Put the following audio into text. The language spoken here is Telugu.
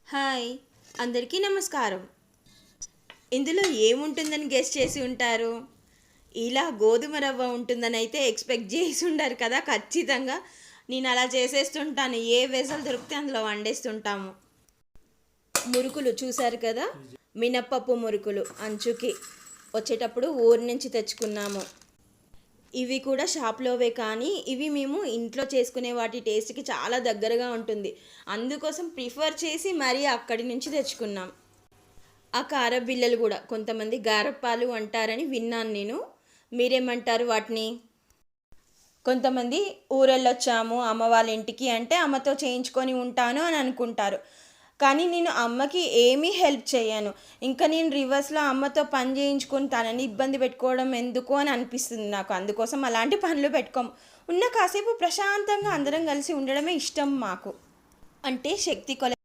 హాయ్, అందరికీ నమస్కారం. ఇందులో ఏముంటుందని గెస్ చేసి ఉంటారు? ఇలా గోధుమ రవ్వ ఉంటుందని అయితే ఎక్స్పెక్ట్ చేసి ఉండరు కదా. ఖచ్చితంగా నేను అలా చేసేస్తుంటాను. ఏ వెసలు దొరికితే అందులో వండేస్తుంటాము. మురుకులు చూశారు కదా, మినప్పప్పు మురుకులు అంచుకి వచ్చేటప్పుడు ఊరి నుంచి తెచ్చుకున్నాము. ఇవి కూడా షాప్లోవే, కానీ ఇవి మేము ఇంట్లో చేసుకునే వాటి టేస్ట్కి చాలా దగ్గరగా ఉంటుంది. అందుకోసం ప్రిఫర్ చేసి మరీ అక్కడి నుంచి తెచ్చుకున్నాం. ఆ కార బిల్లలు కూడా కొంతమంది గారప్పాలు అంటారని విన్నాను నేను. మీరేమంటారు వాటిని? కొంతమంది ఊరెళ్ళొచ్చాము అమ్మ వాళ్ళ ఇంటికి అంటే అమ్మతో చేయించుకొని ఉంటాను అని అనుకుంటారు. కానీ నేను అమ్మకి ఏమీ హెల్ప్ చేయను. ఇంకా నేను రివర్స్లో అమ్మతో పని చేయించుకొని తనని ఇబ్బంది పెట్టుకోవడం ఎందుకు అని అనిపిస్తుంది నాకు. అందుకోసం అలాంటి పనులు పెట్టుకోము. ఉన్న కాసేపు ప్రశాంతంగా అందరం కలిసి ఉండడమే ఇష్టం మాకు. అంటే శక్తి కొల